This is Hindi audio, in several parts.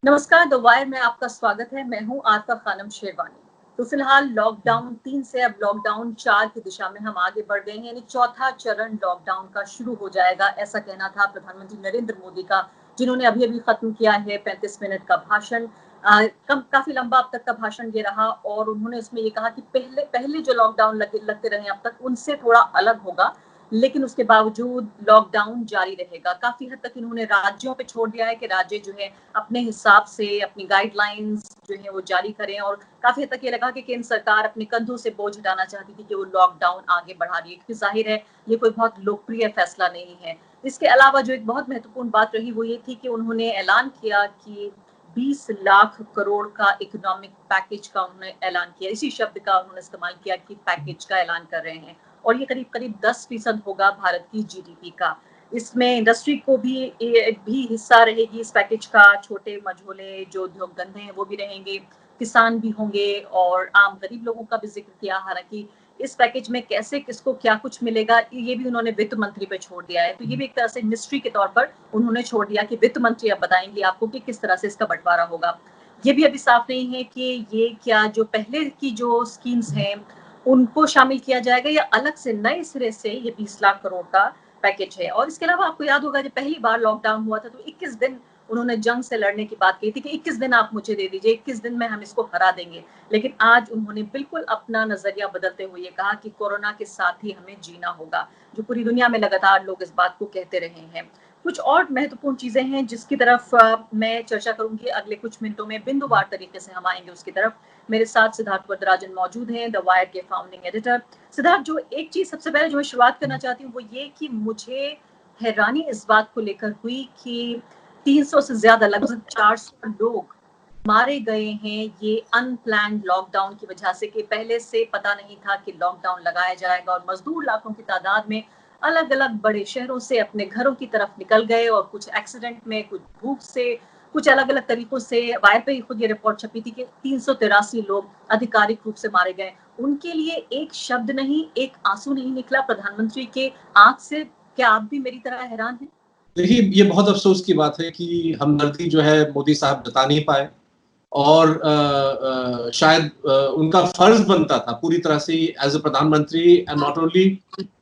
नमस्कार, द वायर में आपका स्वागत है। मैं हूं आरफा खानम शेरवानी। तो फिलहाल लॉकडाउन 3 से अब लॉकडाउन 4 की दिशा में हम आगे बढ़ गए हैं, यानी चौथा चरण लॉकडाउन का शुरू हो जाएगा, ऐसा कहना था प्रधानमंत्री नरेंद्र मोदी का, जिन्होंने अभी-अभी खत्म किया है 35 मिनट का भाषण। काफी लंबा अब तक का भाषण ये रहा और उन्होंने उसमें ये कहा कि पहले पहले जो लॉकडाउन लगते रहे अब तक, उनसे थोड़ा अलग होगा, लेकिन उसके बावजूद लॉकडाउन जारी रहेगा। काफी हद तक इन्होंने राज्यों पे छोड़ दिया है कि राज्य जो है अपने हिसाब से अपनी गाइडलाइंस जो है वो जारी करें, और काफी हद तक ये लगा कि केंद्र सरकार अपने कंधों से बोझ हटाना चाहती थी कि वो लॉकडाउन आगे बढ़ा रही है, क्योंकि जाहिर है ये कोई बहुत लोकप्रिय फैसला नहीं है। इसके अलावा जो एक बहुत महत्वपूर्ण बात रही वो ये थी कि उन्होंने ऐलान किया कि 20 लाख करोड़ का इकोनॉमिक पैकेज का उन्होंने ऐलान किया। इसी शब्द का उन्होंने इस्तेमाल किया कि पैकेज का ऐलान कर रहे हैं, और ये करीब करीब 10% होगा भारत की जीडीपी का। इसमें इंडस्ट्री को भी हिस्सा रहेगी इस पैकेज का। छोटे मझोले जो उद्योग धंधे हैं वो भी रहेंगे, किसान भी होंगे, और आम गरीब लोगों का भी जिक्र किया। हालांकि इस पैकेज में कैसे किसको क्या कुछ मिलेगा ये भी उन्होंने वित्त मंत्री पे छोड़ दिया है, तो ये भी एक तरह से मिस्ट्री के तौर पर उन्होंने छोड़ दिया कि वित्त मंत्री अब बताएंगे आपको कि किस तरह से इसका बंटवारा होगा। ये भी अभी साफ नहीं है कि ये क्या जो पहले की जो स्कीम्स हैं उनको शामिल किया जाएगा या अलग से नए सिरे से ये 20 लाख करोड़ का पैकेज है। और इसके अलावा आपको याद होगा जब पहली बार लॉकडाउन हुआ था तो 21 दिन उन्होंने जंग से लड़ने की बात की थी कि 21 दिन आप मुझे दे दीजिए, 21 दिन में हम इसको हरा देंगे। लेकिन आज उन्होंने बिल्कुल अपना नजरिया बदलते हुए ये कहा कि कोरोना के साथ ही हमें जीना होगा, जो पूरी दुनिया में लगातार लोग इस बात को कहते रहे हैं। कुछ और महत्वपूर्ण चीजें हैं जिसकी तरफ मैं चर्चा करूंगी अगले कुछ मिनटों में। बिंदुवार तरीके से हम आएंगे उसकी तरफ। मेरे साथ सिद्धार्थ वरदराजन मौजूद हैं, द वायर के फाउंडिंग एडिटर। सिद्धार्थ, जो एक चीज सबसे पहले जो मैं शुरुआत करना चाहती हूँ वो ये कि मुझे हैरानी इस बात को लेकर हुई कि 300 से ज्यादा, लगभग 400 लोग मारे गए हैं ये अनप्लान्ड लॉकडाउन की वजह से, कि पहले से पता नहीं था कि लॉकडाउन लगाया जाएगा, और मजदूर लाखों की तादाद में अलग अलग बड़े शहरों से अपने घरों की तरफ निकल गए, और कुछ एक्सीडेंट में, कुछ भूख से, कुछ अलग अलग तरीकों से। वायर पे ही खुद ये रिपोर्ट छपी थी कि 383 लोग आधिकारिक रूप से मारे गए। उनके लिए एक शब्द नहीं, एक आंसू नहीं निकला प्रधानमंत्री के आंख से। क्या आप भी मेरी तरह हैरान हैं? देखिए, ये बहुत अफसोस की बात है कि हमदर्दी जो है मोदी साहब जता नहीं पाए, और शायद उनका फर्ज बनता था पूरी तरह से एज ए प्रधानमंत्री, एंड नॉट ओनली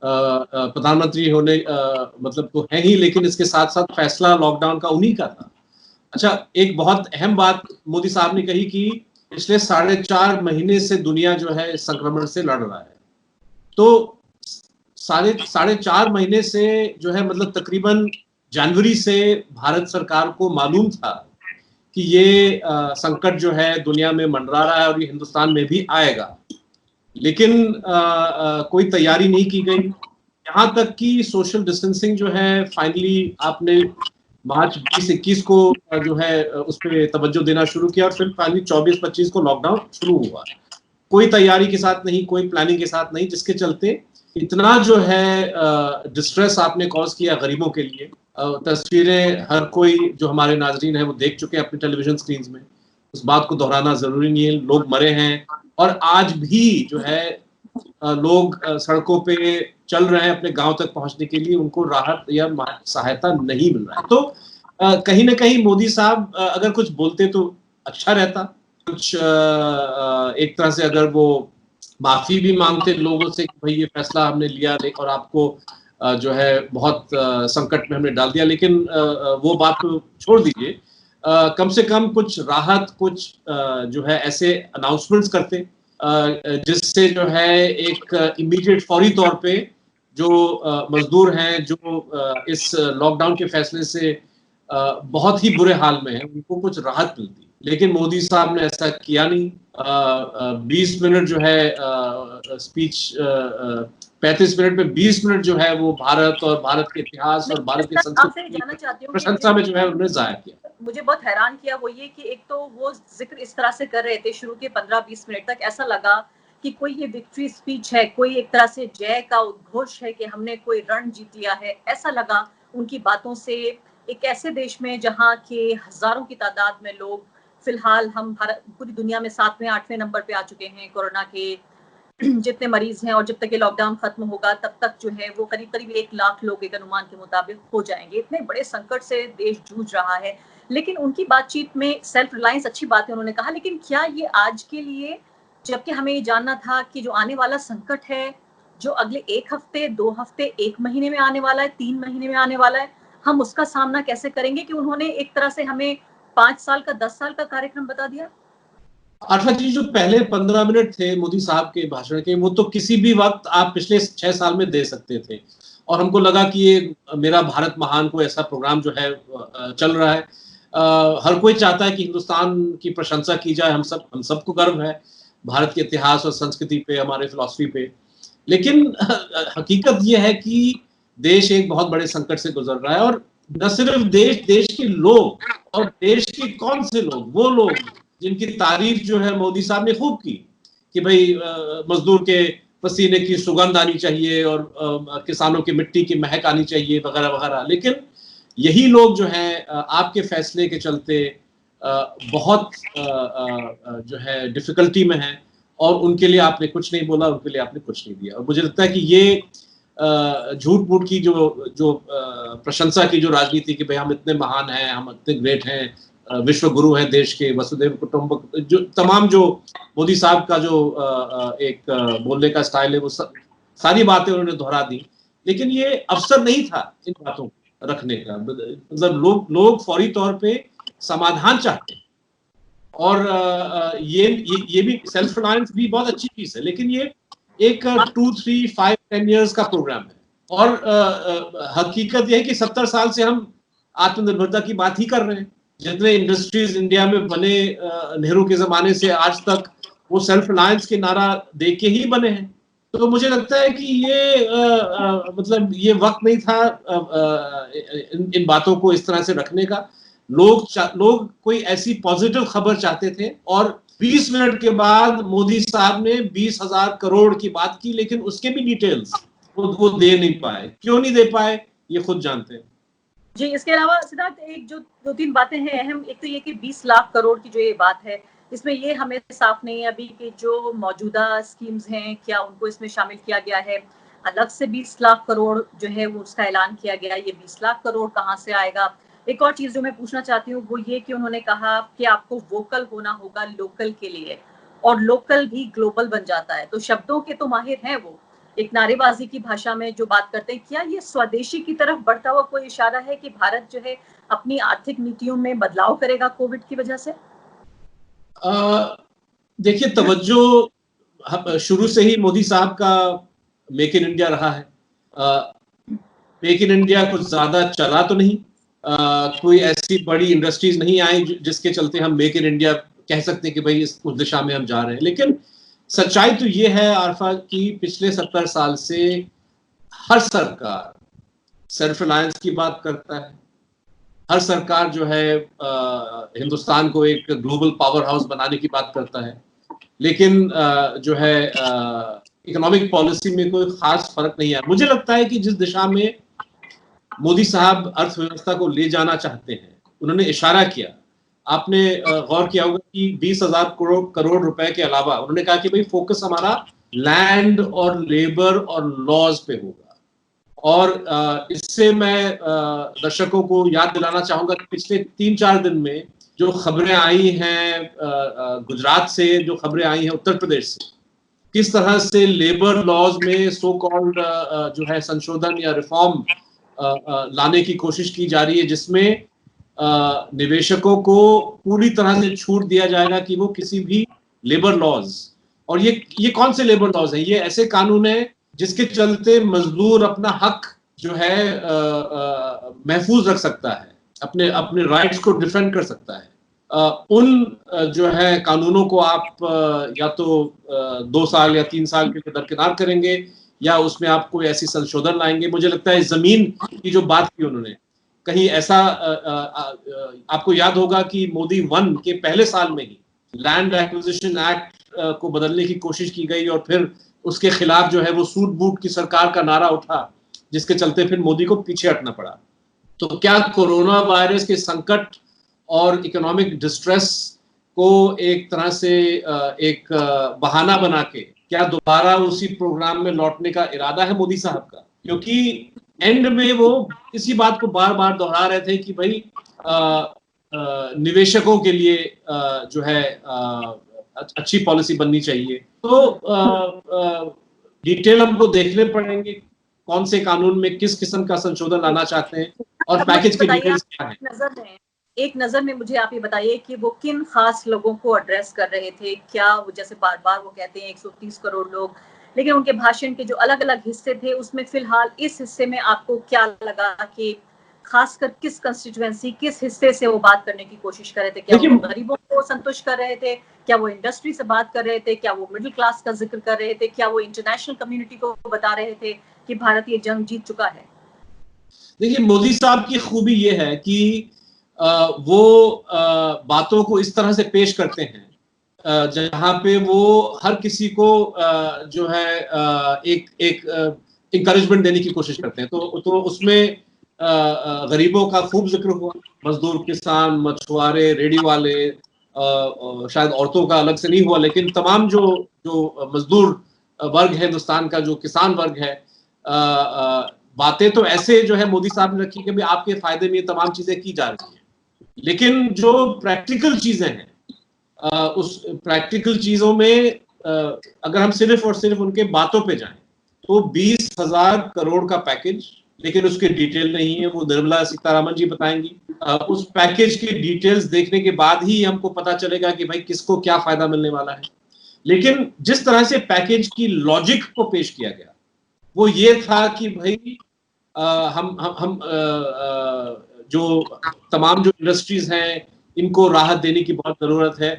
प्रधानमंत्री होने मतलब तो है ही, लेकिन इसके साथ साथ फैसला लॉकडाउन का उन्हीं का था। अच्छा, एक बहुत अहम बात मोदी साहब ने कही कि पिछले 4.5 महीने से दुनिया जो है इस संक्रमण से लड़ रहा है। तो साढ़े चार महीने से जो है, मतलब तकरीबन जनवरी से भारत सरकार को मालूम था कि ये संकट जो है दुनिया में मंडरा रहा है और ये हिंदुस्तान में भी आएगा, लेकिन कोई तैयारी नहीं की गई। यहाँ तक कि सोशल डिस्टेंसिंग जो है फाइनली आपने मार्च 20-21 को जो है उस पर तवज्जो देना शुरू किया, और फिर फाइनली 24-25 को लॉकडाउन शुरू हुआ। कोई तैयारी के साथ नहीं, कोई प्लानिंग के साथ नहीं, जिसके चलते इतना जो है डिस्ट्रेस आपने कॉज किया गरीबों के लिए। तस्वीरें हर कोई जो हमारे नाजरीन है वो देख चुके हैं अपने टेलीविजन स्क्रीन में, उस बात को दोहराना जरूरी नहीं है। लोग मरे हैं, और आज भी जो है लोग सड़कों पे चल रहे हैं अपने गांव तक पहुंचने के लिए, उनको राहत या सहायता नहीं मिल रहा है। तो कहीं ना कहीं मोदी साहब अगर कुछ बोलते तो अच्छा रहता। कुछ एक तरह से अगर वो माफी भी मांगते लोगों से कि भाई ये फैसला हमने लिया और आपको जो है बहुत संकट में हमने डाल दिया, लेकिन वो बात तो छोड़ दीजिए। कम से कम कुछ राहत, कुछ जो है ऐसे अनाउंसमेंट्स करते जिससे जो है एक इमीडिएट फौरी तौर पे जो मजदूर हैं, जो इस लॉकडाउन के फैसले से बहुत ही बुरे हाल में हैं, उनको कुछ राहत मिलती। लेकिन मोदी साहब ने ऐसा किया नहीं। 20 मिनट जो है स्पीच, 35 मिनट में 20 मिनट जो है वो भारत और भारत के इतिहास और भारत की संस्कृति आपसे की जानना चाहती हूँ कि प्रशंसा में जो है उन्होंने जाया किया। मुझे बहुत हैरान किया वो ये कि एक तो वो जिक्र इस तरह से कर रहे थे शुरू के 15-20 मिनट तक, ऐसा लगा कि कोई ये विक्ट्री स्पीच है, कोई एक तरह से जय का उद्घोष है कि हमने कोई रण जीत लिया है, ऐसा लगा उनकी बातों से। एक ऐसे देश में जहाँ के हजारों की तादाद में लोग, फिलहाल हम भारत पूरी दुनिया में 7वें-8वें नंबर पे आ चुके हैं कोरोना के जितने मरीज हैं, और जब तक ये लॉकडाउन खत्म होगा तब तक जो है वो करीब करीब 1 लाख लोग एक अनुमान के मुताबिक हो जाएंगे। इतने बड़े संकट से देश जूझ रहा है, लेकिन उनकी बातचीत में सेल्फ रिलायंस अच्छी बात है उन्होंने कहा, लेकिन क्या ये आज के लिए, जबकि हमें ये जानना था कि जो आने वाला संकट है, जो अगले 1 हफ्ते 2 हफ्ते 1 महीने में आने वाला है, 3 महीने में आने वाला है, हम उसका सामना कैसे करेंगे, कि उन्होंने एक तरह से हमें 5 साल का 10 साल का कार्यक्रम बता दिया। आठवा जी, जो पहले 15 मिनट थे मोदी साहब के भाषण के, वो तो किसी भी वक्त आप पिछले 6 साल में दे सकते थे, और हमको लगा कि ये मेरा भारत महान को ऐसा प्रोग्राम जो है चल रहा है। हर कोई चाहता है कि हिंदुस्तान की प्रशंसा की जाए, हम सबको गर्व है भारत के इतिहास और संस्कृति पे, हमारे फिलॉसफी पे। लेकिन हकीकत ये है कि देश एक बहुत बड़े संकट से गुजर रहा है, और न सिर्फ देश के लोग, और देश के कौन से लोग, वो लोग जिनकी तारीफ जो है मोदी साहब ने खूब की कि भाई मजदूर के पसीने की सुगंध आनी चाहिए और किसानों की मिट्टी की महक आनी चाहिए वगैरह वगैरह, लेकिन यही लोग जो हैं आपके फैसले के चलते बहुत जो है डिफिकल्टी में हैं, और उनके लिए आपने कुछ नहीं बोला, उनके लिए आपने कुछ नहीं दिया। और मुझे लगता है कि ये झूठ मूठ की जो प्रशंसा की जो राजनीति की भाई हम इतने महान हैं, हम इतने ग्रेट हैं, विश्व गुरु हैं देश के, वसुधैव कुटुंबकम, जो तमाम जो मोदी साहब का जो एक बोलने का स्टाइल है, वो सारी बातें उन्होंने दोहरा दी। लेकिन ये अवसर नहीं था इन बातों को रखने का, मतलब लोग फौरी तौर पे समाधान चाहते हैं, और ये भी सेल्फ रिलायंस भी बहुत अच्छी चीज है, लेकिन ये एक 2, 3, 5, 10 इयर्स का प्रोग्राम है। और हकीकत यह है कि 70 साल से हम आत्मनिर्भरता की बात ही कर रहे हैं। जितने इंडस्ट्रीज इंडिया में बने नेहरू के जमाने से आज तक, वो सेल्फ रिलायंस के नारा दे के ही बने हैं। तो मुझे लगता है कि ये मतलब ये वक्त नहीं था इन बातों को इस तरह से रखने का। लोग कोई ऐसी पॉजिटिव खबर चाहते थे, और 20 मिनट के बाद मोदी साहब ने 20,000 करोड़ की बात की, लेकिन उसके भी डिटेल्स वो दे नहीं पाए। क्यों नहीं दे पाए, ये खुद जानते हैं जी। इसके अलावा सिद्धार्थ, एक जो 2-3 बातें हैं अहम, एक तो ये कि 20 लाख करोड़ की जो ये बात है, इसमें ये हमें साफ नहीं है अभी कि जो मौजूदा स्कीम्स हैं क्या उनको इसमें शामिल किया गया है। अलग से 20 लाख करोड़ जो है वो उसका ऐलान किया गया, ये 20 लाख करोड़ कहाँ से आएगा। एक और चीज जो मैं पूछना चाहती हूँ वो ये कि उन्होंने कहा कि आपको वोकल होना होगा लोकल के लिए, और लोकल भी ग्लोबल बन जाता है। तो शब्दों के तो माहिर हैं वो, एक नारेबाजी की भाषा में जो बात करते हैं। क्या ये स्वदेशी की तरफ बढ़ता हुआ कोई इशारा है कि भारत जो है अपनी आर्थिक नीतियों में बदलाव करेगा कोविड की वजह से? देखिए, तवज्जो शुरू से ही मोदी साहब का मेक इन इंडिया रहा है। मेक इन इंडिया कुछ ज्यादा चला तो नहीं, कोई ऐसी बड़ी इंडस्ट्रीज नहीं आई जिसके चलते हम मेक इन इंडिया कह सकते हैं कि भाई उस दिशा में हम जा रहे हैं। लेकिन सच्चाई तो ये है आरफा कि पिछले 70 साल से हर सरकार सेल्फ रिलायंस की बात करता है, हर सरकार जो है हिंदुस्तान को एक ग्लोबल पावर हाउस बनाने की बात करता है, लेकिन जो है इकोनॉमिक पॉलिसी में कोई खास फर्क नहीं है। मुझे लगता है कि जिस दिशा में मोदी साहब अर्थव्यवस्था को ले जाना चाहते हैं, उन्होंने इशारा किया, आपने गौर किया होगा कि 20,000 करोड़ रुपए के अलावा उन्होंने कहा कि भाई फोकस हमारा लैंड और लेबर और लॉज पे होगा। और इससे मैं दर्शकों को याद दिलाना चाहूंगा कि पिछले 3-4 दिन में जो खबरें आई हैं गुजरात से, जो खबरें आई हैं उत्तर प्रदेश से, किस तरह से लेबर लॉज में सो कॉल्ड जो है संशोधन या रिफॉर्म लाने की कोशिश की जा रही है, जिसमें निवेशकों को पूरी तरह से छूट दिया जाएगा कि वो किसी भी लेबर लॉज, और ये कौन से लेबर लॉज है, ये ऐसे कानून है जिसके चलते मजदूर अपना हक जो है महफूज रख सकता है, अपने राइट्स को डिफेंड कर सकता है। उन जो है कानूनों को आप या तो 2 साल या 3 साल के लिए दरकिनार करेंगे, या उसमें आप कोई ऐसी संशोधन लाएंगे। मुझे लगता है जमीन की जो बात की उन्होंने, कहीं ऐसा आपको याद होगा कि मोदी 1 के पहले साल में ही लैंड एक्विजिशन एक्ट को बदलने की कोशिश की गई, और फिर उसके खिलाफ जो है वो सूट बूट की सरकार का नारा उठा, जिसके चलते फिर मोदी को पीछे हटना पड़ा। तो क्या कोरोना वायरस के संकट और इकोनॉमिक डिस्ट्रेस को एक तरह से एक बहाना बना के क्या दोबारा उसी प्रोग्राम में लौटने का इरादा है मोदी साहब का? क्योंकि एंड में वो इसी बात को बार बार दोहरा रहे थे कि भाई निवेशकों के लिए जो है अच्छी पॉलिसी बननी चाहिए। तो डिटेल हमको देखने पड़ेंगे कौन से कानून में किस किस्म का संशोधन लाना चाहते हैं और पैकेज के डिटेल्स क्या है। एक नजर में मुझे आप ये बताइए कि वो किन खास लोगों को एड्रेस कर रहे थे। क्या वो जैसे बार बार वो कहते हैं 130 करोड़ लोग, लेकिन उनके भाषण के जो अलग अलग हिस्से थे उसमें फिलहाल इस हिस्से में आपको क्या लगा कि खासकर किस कंस्टिट्यूएंसी, किस हिस्से से वो बात करने की कोशिश कर रहे थे? क्या वो गरीबों को संतुष्ट कर रहे थे? क्या वो इंडस्ट्री से बात कर रहे थे? क्या वो मिडिल क्लास का जिक्र कर रहे थे? क्या वो इंटरनेशनल कम्युनिटी को बता रहे थे कि भारत ये जंग जीत चुका है? देखिए, मोदी साहब की खूबी ये है कि वो बातों को इस तरह से पेश करते हैं जहां पे वो हर किसी को जो है एक इंकरेजमेंट देने की कोशिश करते हैं। तो उसमें गरीबों का खूब जिक्र हुआ, मजदूर, किसान, मछुआरे, रेडी वाले, शायद औरतों का अलग से नहीं हुआ, लेकिन तमाम जो जो मजदूर वर्ग है हिंदुस्तान का, जो किसान वर्ग है, बातें तो ऐसे जो है मोदी साहब ने रखी कि भाई आपके फायदे में ये तमाम चीजें की जा रही हैं, लेकिन जो प्रैक्टिकल चीजें हैं उस प्रैक्टिकल चीजों में अगर हम सिर्फ और सिर्फ उनके बातों पे जाएं तो 20,000 करोड़ का पैकेज, लेकिन उसके डिटेल नहीं है, वो निर्मला सीतारमण जी बताएंगी। उस पैकेज की डिटेल्स देखने के बाद ही हमको पता चलेगा कि भाई किसको क्या फायदा मिलने वाला है। लेकिन जिस तरह से पैकेज की लॉजिक को पेश किया गया वो ये था कि भाई हम जो तमाम जो इंडस्ट्रीज हैं इनको राहत देने की बहुत जरूरत है।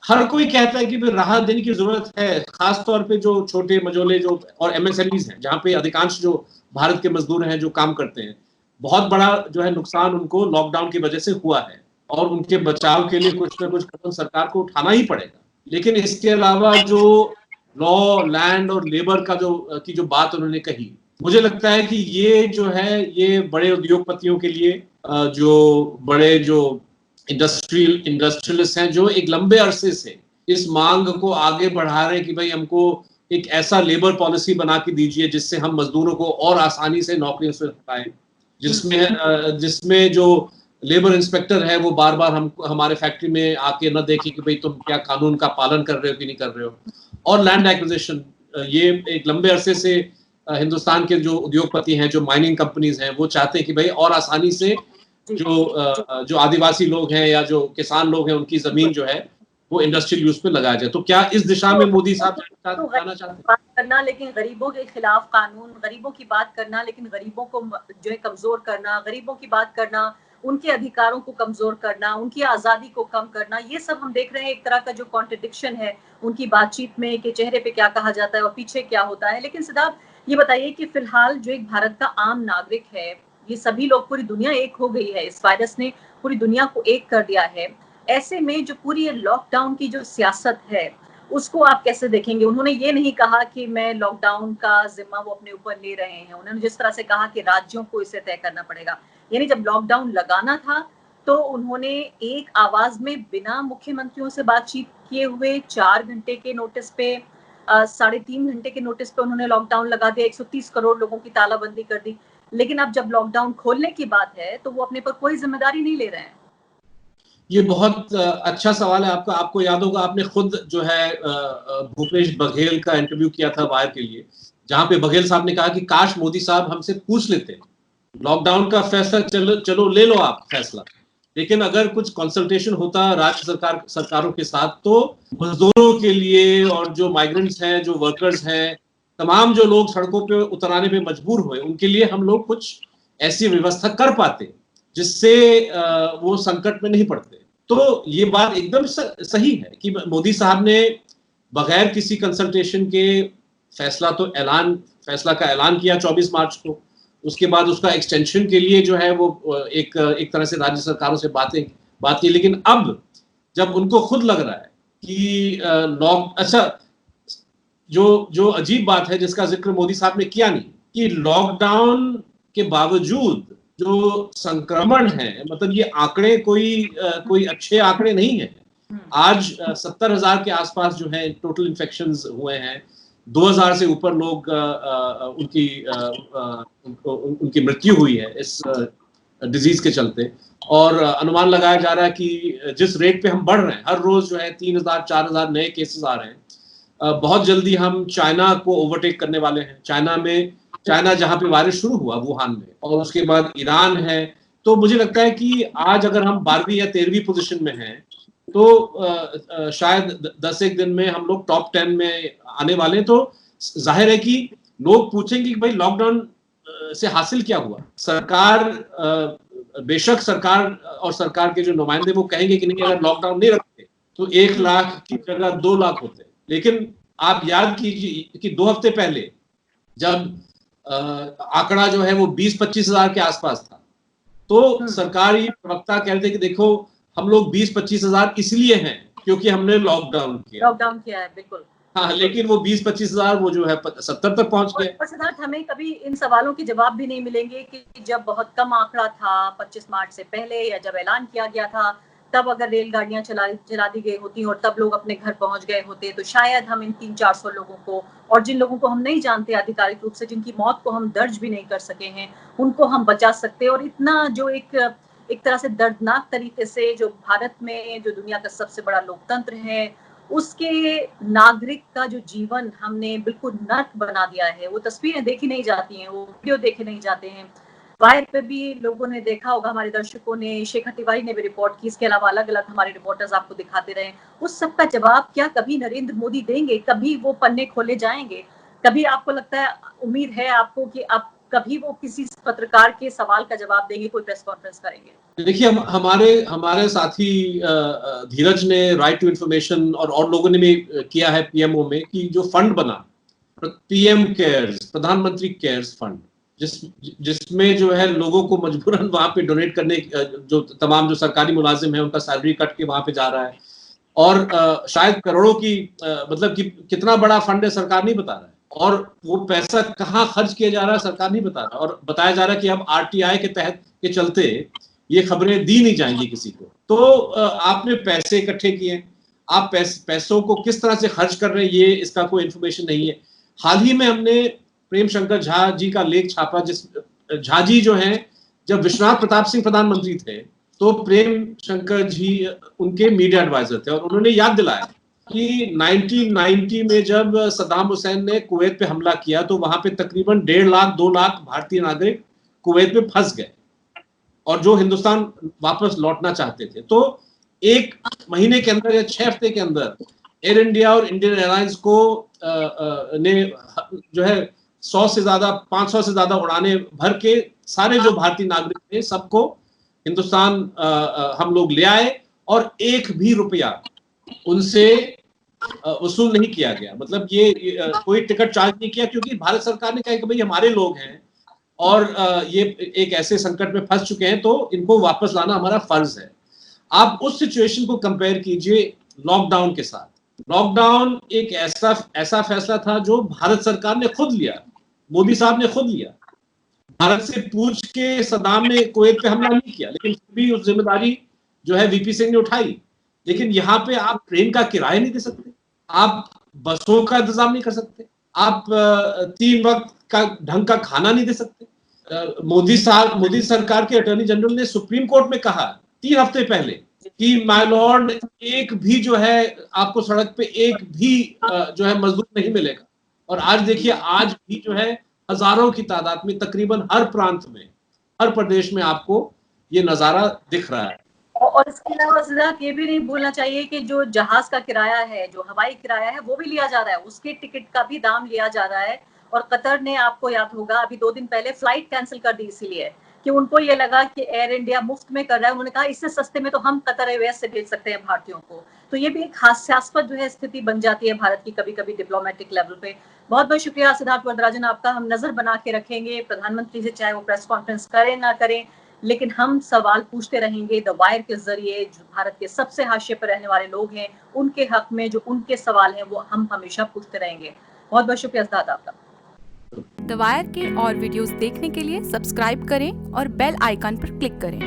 हर कोई कहता है कि भाई राहत देने की जरूरत है, खास तौर पे जो छोटे मझोले जो और एमएसएमईज हैं, जहां पे अधिकांश जो भारत के मजदूर हैं जो काम करते हैं, बहुत बड़ा जो है नुकसान उनको लॉकडाउन की वजह से हुआ है और उनके बचाव के लिए कुछ ना कुछ कदम सरकार को उठाना ही पड़ेगा। लेकिन इसके अलावा जो लॉ, लैंड और लेबर का जो बात उन्होंने कही, मुझे लगता है कि ये जो है ये बड़े उद्योगपतियों के लिए, जो बड़े जो इंडस्ट्रियलिस्ट हैं, जो एक लंबे अरसे से इस मांग को आगे बढ़ा रहे हैं कि भाई हमको एक ऐसा लेबर पॉलिसी बना के दीजिए जिससे हम मजदूरों को और आसानी से नौकरियों से हटाएं, जिसमें जो लेबर इंस्पेक्टर है वो बार बार हमारे फैक्ट्री में आके न देखे कि भाई तुम क्या कानून का पालन कर रहे हो कि नहीं कर रहे हो। और लैंड एक्विजिशन, ये एक लंबे अरसे से हिंदुस्तान के जो उद्योगपति हैं, जो माइनिंग कंपनीज हैं, वो चाहते हैं कि भाई और आसानी से जो आदिवासी लोग हैं या जो किसान लोग हैं उनकी जमीन जो है वो इंडस्ट्रियल यूज पे लगाया जाए। तो क्या इस दिशा में मोदी साहब जाना चाहते हैं? बात करना लेकिन गरीबों के खिलाफ कानून, गरीबों की बात करना लेकिन गरीबों को जो है कमजोर करना, गरीबों की बात करना, उनके अधिकारों को कमजोर करना, उनकी आजादी को कम करना, ये सब हम देख रहे हैं। एक तरह का जो कॉन्ट्रडिक्शन है उनकी बातचीत में कि चेहरे पे क्या कहा जाता है और पीछे क्या होता है। लेकिन सिद्धार्थ ये बताइए कि फिलहाल जो एक भारत का आम नागरिक है, ये सभी लोग, पूरी दुनिया एक हो गई है, इस वायरस ने पूरी दुनिया को एक कर दिया है। ऐसे में जो पूरी लॉकडाउन की जो सियासत है उसको आप कैसे देखेंगे? उन्होंने ये नहीं कहा कि मैं लॉकडाउन का जिम्मा वो अपने ऊपर ले रहे हैं, उन्होंने जिस तरह से कहा कि राज्यों को इसे तय करना पड़ेगा। यानी जब लॉकडाउन लगाना था तो उन्होंने एक आवाज में बिना मुख्यमंत्रियों से बातचीत किए हुए 4 घंटे के नोटिस पे, 3.5 घंटे के नोटिस पे उन्होंने लॉकडाउन लगा दिया, 130 करोड़ लोगों की तालाबंदी कर दी। लेकिन अब जब लॉकडाउन खोलने की बात है तो वो अपने पर कोई जिम्मेदारी नहीं ले रहे हैं। ये बहुत अच्छा सवाल है आपका। आपको याद होगा आपने खुद जो है भूपेश बघेल का इंटरव्यू किया था वायर के लिए, जहां पे बघेल साहब ने कहा कि काश मोदी साहब हमसे पूछ लेते, लॉकडाउन का फैसला चलो ले लो आप फैसला, लेकिन अगर कुछ कंसल्टेशन होता राज्य सरकारों के साथ तो मजदूरों के लिए और जो माइग्रेंट्स हैं, जो वर्कर्स हैं, तमाम जो लोग सड़कों पे उतर आने पे मजबूर हुए, उनके लिए हम लोग कुछ ऐसी व्यवस्था कर पाते जिससे वो संकट में नहीं पड़ते। तो ये बात एकदम सही है कि मोदी साहब ने बगैर किसी कंसल्टेशन के फैसला का ऐलान किया 24 मार्च को। उसके बाद उसका एक्सटेंशन के लिए जो है वो एक तरह से राज्य सरकारों से बात की। लेकिन अब जब उनको खुद लग रहा है कि जो अजीब बात है जिसका जिक्र मोदी साहब ने किया नहीं, कि लॉकडाउन के बावजूद जो संक्रमण है, मतलब ये आंकड़े कोई अच्छे आंकड़े नहीं है। आज 70,000 के आसपास जो है टोटल इन्फेक्शंस हुए हैं, 2,000 से ऊपर लोग उनकी मृत्यु हुई है इस डिजीज के चलते, और अनुमान लगाया जा रहा है कि जिस रेट पे हम बढ़ रहे हैं, हर रोज जो है 3000 4000 नए केसेस आ रहे हैं, बहुत जल्दी हम चाइना को ओवरटेक करने वाले हैं। चाइना जहां पे वायरस शुरू हुआ वुहान में, और उसके बाद ईरान है। तो मुझे लगता है कि आज अगर हम 12वीं या 13वीं पोजीशन में हैं, तो शायद 10 एक दिन में हम लोग टॉप 10 में आने वाले हैं। तो जाहिर है कि लोग पूछेंगे कि भाई लॉकडाउन से हासिल क्या हुआ। सरकार, बेशक सरकार और सरकार के जो नुमाइंदे वो कहेंगे कि नहीं, अगर लॉकडाउन नहीं रखते तो 1 लाख की जगह 2 लाख होते। लेकिन आप याद कीजिए कि 2 हफ्ते पहले जब आंकड़ा जो है वो 20-25 हजार के आसपास था, तो सरकारी प्रवक्ता कहते कि देखो हम लोग 20-25 हजार इसलिए हैं क्योंकि हमने लॉकडाउन किया है। बिल्कुल। हाँ, लेकिन वो 20-25 हजार वो जो है 70 तक पहुंच गए। और सिद्धार्थ, हमें कभी इन सवालों के जवाब भी नहीं मिलेंगे कि जब बहुत कम आंकड़ा था 25 मार्च से पहले, या जब ऐलान किया गया था, तब अगर रेलगाड़ियां चला दी गई होती और तब लोग अपने घर पहुंच गए होते, तो शायद हम इन 300-400 लोगों को, और जिन लोगों को हम नहीं जानते आधिकारिक रूप से, जिनकी मौत को हम दर्ज भी नहीं कर सके हैं, उनको हम बचा सकते। और इतना जो एक तरह से दर्दनाक तरीके से जो भारत में, जो दुनिया का सबसे बड़ा लोकतंत्र है, उसके नागरिक का जो जीवन हमने बिल्कुल नर्क बना दिया है। वो तस्वीरें देखी नहीं जाती हैं, वो वीडियो देखे नहीं जाते हैं। वायर पे भी लोगों ने देखा होगा, हमारे दर्शकों ने, शेखर तिवारी ने भी रिपोर्ट की, इसके अलावा अलग अलग हमारे रिपोर्टर्स आपको दिखाते रहे। उस सब का जवाब क्या कभी नरेंद्र मोदी देंगे? कभी वो पन्ने खोले जाएंगे? कभी आपको लगता है, उम्मीद है आपको कि आप कभी वो किसी पत्रकार के सवाल का जवाब देंगे, कोई प्रेस कॉन्फ्रेंस करेंगे? देखिए, हमारे साथी धीरज ने राइट टू इन्फॉर्मेशन और लोगों ने भी किया है पीएमओ में कि जो फंड बना, पीएम केयर्स, प्रधानमंत्री केयर्स फंड, जिसमें जो है लोगों को मजबूरन वहां पे डोनेट करने, जो तमाम जो सरकारी मुलाजिम है उनका सैलरी कट के वहां पे जा रहा है, और शायद करोड़ों की, मतलब कि कितना बड़ा फंड है सरकार नहीं बता रहा है, और वो पैसा कहाँ खर्च किया जा रहा है सरकार नहीं बता रहा, और बताया जा रहा है कि अब आरटीआई के तहत के चलते ये खबरें दी नहीं जाएंगी किसी को। तो आपने पैसे इकट्ठे किए, आप पैसों को किस तरह से खर्च कर रहे हैं, ये इसका कोई इन्फॉर्मेशन नहीं है। हाल ही में हमने प्रेम शंकर झा जी का लेख छापा, जिस झा जी जो हैं, जब विश्वनाथ प्रताप सिंह प्रधानमंत्री थे तो प्रेम शंकर जी उनके मीडिया एडवाइजर थे, और उन्होंने याद दिलाया कि 1990 में जब सद्दाम हुसैन ने कुवैत पे हमला किया तो वहां पे तकरीबन 1.5 लाख 2 लाख भारतीय नागरिक कुवैत में फंस गए, और जो हिंदुस्तान वापस लौटना चाहते थे। तो 1 महीने के अंदर या 6 हफ्ते के अंदर एयर इंडिया और इंडियन एयरलाइंस को ने जो है 100 से ज्यादा, 500 से ज्यादा उड़ाने भर के सारे जो भारतीय नागरिक थे सबको हिंदुस्तान हम लोग ले आए, और 1 भी रुपया उनसे वसूल नहीं किया गया। मतलब ये कोई टिकट चार्ज नहीं किया, क्योंकि भारत सरकार ने कहा कि भाई हमारे लोग हैं और ये एक ऐसे संकट में फंस चुके हैं, तो इनको वापस लाना हमारा फर्ज है। आप उस सिचुएशन को कंपेयर कीजिए लॉकडाउन के साथ। लॉकडाउन एक ऐसा फैसला था जो भारत सरकार ने खुद लिया, मोदी साहब ने खुद लिया। भारत से पूछ के सद्दाम ने कुवैत पे हमला नहीं किया, लेकिन फिर भी उस जिम्मेदारी जो है वीपी सिंह ने उठाई। लेकिन यहाँ पे आप ट्रेन का किराया नहीं दे सकते, आप बसों का इंतजाम नहीं कर सकते, आप 3 वक्त का ढंग का खाना नहीं दे सकते। मोदी सरकार के अटॉर्नी जनरल ने सुप्रीम कोर्ट में कहा 3 हफ्ते पहले कि माय लॉर्ड, एक भी जो है आपको सड़क पे एक भी जो है मजदूर नहीं मिलेगा। और आज देखिए, आज भी जो है हजारों की तादाद में तकरीबन हर प्रांत में, हर प्रदेश में आपको ये नजारा दिख रहा है। और इसके अलावा सिद्धार्थ, ये भी नहीं भूलना चाहिए कि जो जहाज का किराया है, जो हवाई किराया है, वो भी लिया जा रहा है, उसके टिकट का भी दाम लिया जा रहा है। और कतर ने, आपको याद होगा, अभी 2 दिन पहले फ्लाइट कैंसिल कर दी, इसीलिए कि उनको ये लगा कि एयर इंडिया मुफ्त में कर रहा है। उन्होंने कहा इससे सस्ते में तो हम कतर एयरवेज से भेज सकते हैं भारतीयों को। तो ये भी एक हास्यास्पद जो है स्थिति बन जाती है भारत की कभी कभी डिप्लोमेटिक लेवल पे। बहुत बहुत शुक्रिया सिद्धार्थ वरदराजन आपका। हम नजर बना के रखेंगे प्रधानमंत्री से, चाहे वो प्रेस कॉन्फ्रेंस करें ना करें, लेकिन हम सवाल पूछते रहेंगे द वायर के जरिए। जो भारत के सबसे हाशिए पर रहने वाले लोग हैं, उनके हक में जो उनके सवाल हैं, वो हम हमेशा पूछते रहेंगे। बहुत बहुत शुक्रिया सिद्धार्थ आपका। द वायर के और वीडियोस देखने के लिए सब्सक्राइब करें और बेल आइकन पर क्लिक करें।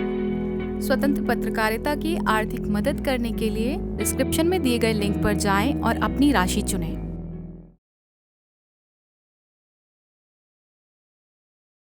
स्वतंत्र पत्रकारिता की आर्थिक मदद करने के लिए डिस्क्रिप्शन में दिए गए लिंक पर जाएं और अपनी राशि चुनें।